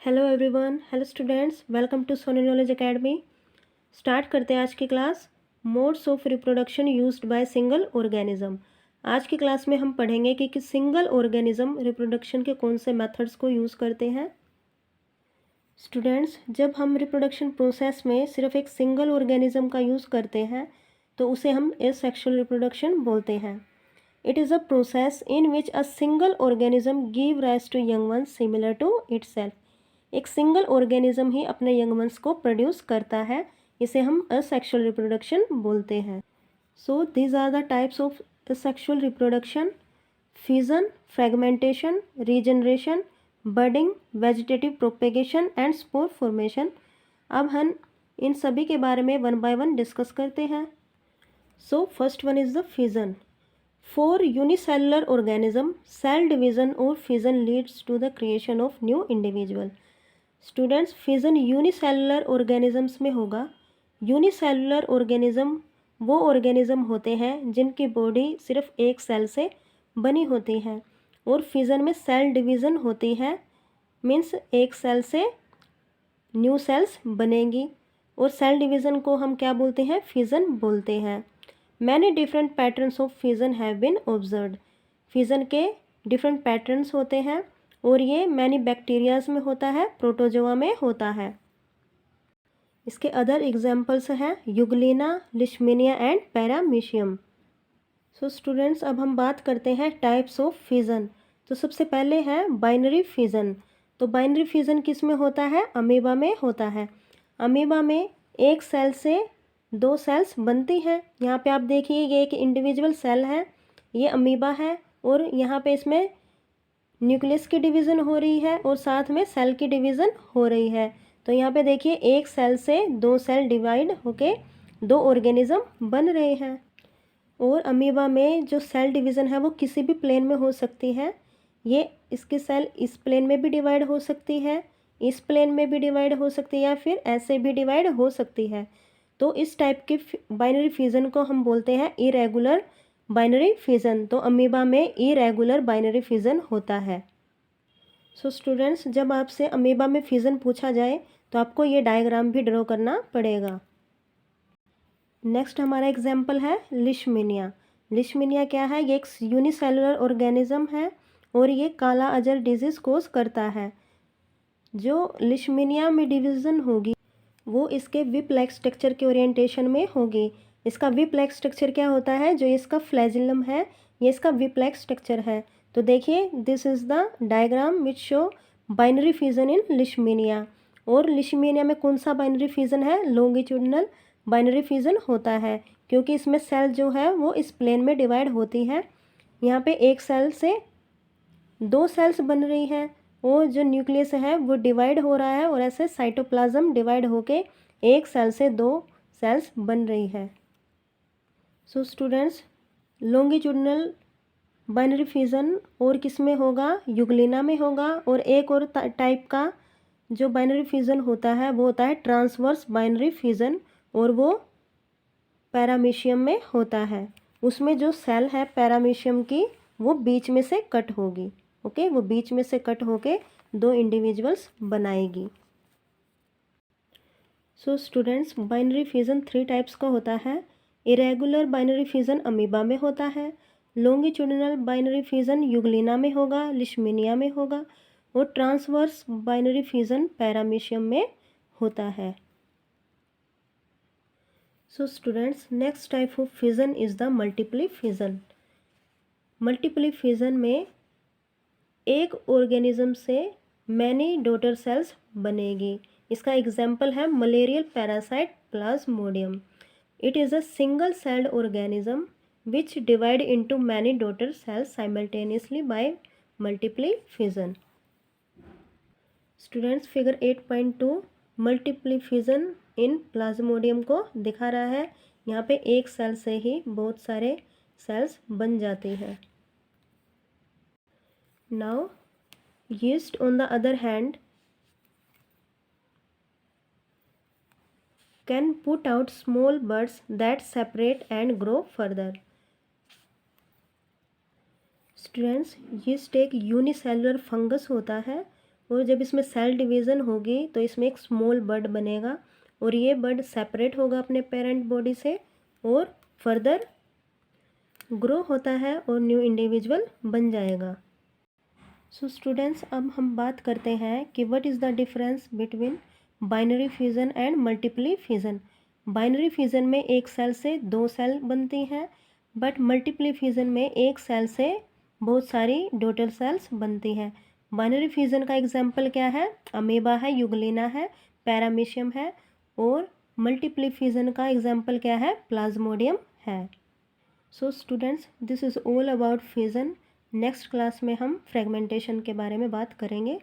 Hello everyone, hello students, welcome to Sony knowledge academy. Start करते हैं आज की class. Modes of reproduction used by single organism. आज की क्लास में हम पढ़ेंगे कि सिंगल ऑर्गेनिज्म रिप्रोडक्शन के कौन से मेथड्स को यूज़ करते हैं। स्टूडेंट्स, जब हम रिप्रोडक्शन प्रोसेस में सिर्फ एक सिंगल ऑर्गेनिज्म का यूज़ करते हैं तो उसे हम एसेक्सुअल रिप्रोडक्शन बोलते हैं। It is a process in which a single organism give rise to young ones similar to itself. एक सिंगल ऑर्गेनिज्म ही अपने यंग वंस को प्रोड्यूस करता है, इसे हम असेक्सुअल रिप्रोडक्शन बोलते हैं। So these are the types of asexual reproduction: fission, fragmentation, regeneration, budding, vegetative propagation and spore formation. अब हम इन सभी के बारे में वन बाय वन डिस्कस करते हैं। So first one is the fission. For unicellular organism, cell division or fission leads to the creation of new individual. Students, fission unicellular organisms में होगा। यूनिसेलुलर ऑर्गेनिज्म वो ऑर्गेनिज्म होते हैं जिनकी body सिर्फ एक सेल से बनी होती है और फिजन में सेल डिवीज़न होती है, मीन्स एक सेल से न्यू सेल्स बनेंगी और सेल डिवीज़न को हम क्या बोलते हैं? फिजन बोलते हैं। Many different patterns of fission have been observed. Fission के डिफरेंट पैटर्न्स होते हैं और ये मैनी बैक्टीरियाज में होता है, प्रोटोजोआ में होता है। इसके अदर एग्जाम्पल्स हैं euglena, leishmania and paramecium. So students, अब हम बात करते हैं टाइप्स ऑफ फिजन। तो सबसे पहले है बाइनरी फिजन। तो बाइनरी फिजन किस में होता है? अमीबा में होता है। अमीबा में एक सेल से दो सेल्स बनती हैं। यहाँ पे आप देखिए, ये एक इंडिविजुअल सेल है, ये अमीबा है और यहाँ पे इसमें न्यूक्लियस की डिवीज़न हो रही है और साथ में सेल की डिवीज़न हो रही है। तो यहाँ पे देखिए, एक सेल से दो सेल डिवाइड होके दो ऑर्गेनिज्म बन रहे हैं। और अमीबा में जो सेल डिवीज़न है वो किसी भी प्लेन में हो सकती है। ये इसकी सेल इस प्लेन में भी डिवाइड हो सकती है, इस प्लेन में भी डिवाइड हो सकती है, या फिर ऐसे भी डिवाइड हो सकती है। तो इस टाइप के बाइनरी फिजन को हम बोलते हैं इरेगुलर बाइनरी फिजन। तो अमीबा में इरेगुलर बाइनरी फिजन होता है। सो स्टूडेंट्स, जब आपसे अमीबा में फिजन पूछा जाए तो आपको ये डायग्राम भी ड्रॉ करना पड़ेगा। नेक्स्ट हमारा एग्जाम्पल है लिशमीनिया। लिशमीनिया क्या है? ये एक यूनिसेलुलर ऑर्गेनिज्म है और ये काला अजर डिजीज़ कोज करता है। जो लिशमीनिया में डिवीज़न होगी वो इसके विप लाइक स्ट्रक्चर के ओरिएंटेशन में होगी। इसका विप लाइक स्ट्रक्चर क्या होता है? जो इसका फ्लैजिलम है, ये इसका विप लाइक स्ट्रक्चर है। तो देखिए, this is the diagram which show binary fission in leishmania. और लिशमीनिया में कौन सा बाइनरी फिजन है? लॉन्गिट्यूडिनल बाइनरी फिजन होता है, क्योंकि इसमें सेल जो है वो इस प्लेन में डिवाइड होती है। यहाँ पे एक सेल से दो सेल्स बन रही हैं और जो न्यूक्लियस है वो डिवाइड हो रहा है और ऐसे साइटोप्लाज्म डिवाइड होके एक सेल से दो सेल्स बन रही है। So students, longitudinal binary fission और किस में होगा? यूग्लिना में होगा। और एक और टाइप का जो बाइनरी फिजन होता है वो होता है ट्रांसवर्स बाइनरी फिजन, और वो पैरामीशियम में होता है। उसमें जो सेल है पैरामीशियम की वो बीच में से कट होगी। ओके, वो बीच में से कट होके दो इंडिविजुअल्स बनाएगी। So students, binary fission three types का होता है। इरेगुलर बाइनरी फिजन अमीबा में होता है, लॉन्गिट्यूडिनल बाइनरी फिजन यूग्लिना में होगा, लिशमीनिया में होगा, और ट्रांसवर्स बाइनरी फिजन पैरामीशियम में होता है। So students, next type of fission is the multiply fission. Multiply fission में एक ऑर्गेनिज्म से मैनी डॉटर सेल्स बनेगी। इसका एग्जाम्पल है malarial parasite plasmodium. It is a single celled organism which divide into many daughter cells simultaneously by multiple fission. Students, figure 8.2 multiple fission in plasmodium को दिखा रहा है। यहाँ पे एक सेल से ही बहुत सारे सेल्स बन जाती हैं। Now, yeast on the other hand can put out small buds that separate and grow further. Students, yeast एक यूनिसेलुलर फंगस होता है और जब इसमें सेल डिवीज़न होगी तो इसमें एक स्मॉल बड बनेगा और ये बड सेपरेट होगा अपने पेरेंट बॉडी से और फर्दर ग्रो होता है और न्यू इंडिविजुअल बन जाएगा। सो स्टूडेंट्स, अब हम बात करते हैं कि what is the difference between binary fusion and multiple fusion. Binary fusion में एक सेल से दो सेल बनती हैं, बट मल्टीपली फ्यूज़न में एक सेल से बहुत सारी डॉटर सेल्स बनती हैं। बाइनरी फ्यूज़न का एग्जाम्पल क्या है? अमीबा है, यूग्लिना है, पैरामीशियम है। और मल्टीपली फ्यूज़न का एग्जाम्पल क्या है? प्लाज्मोडियम है। So students, this is all about fusion. Next class में हम फ्रेगमेंटेशन के बारे में बात करेंगे।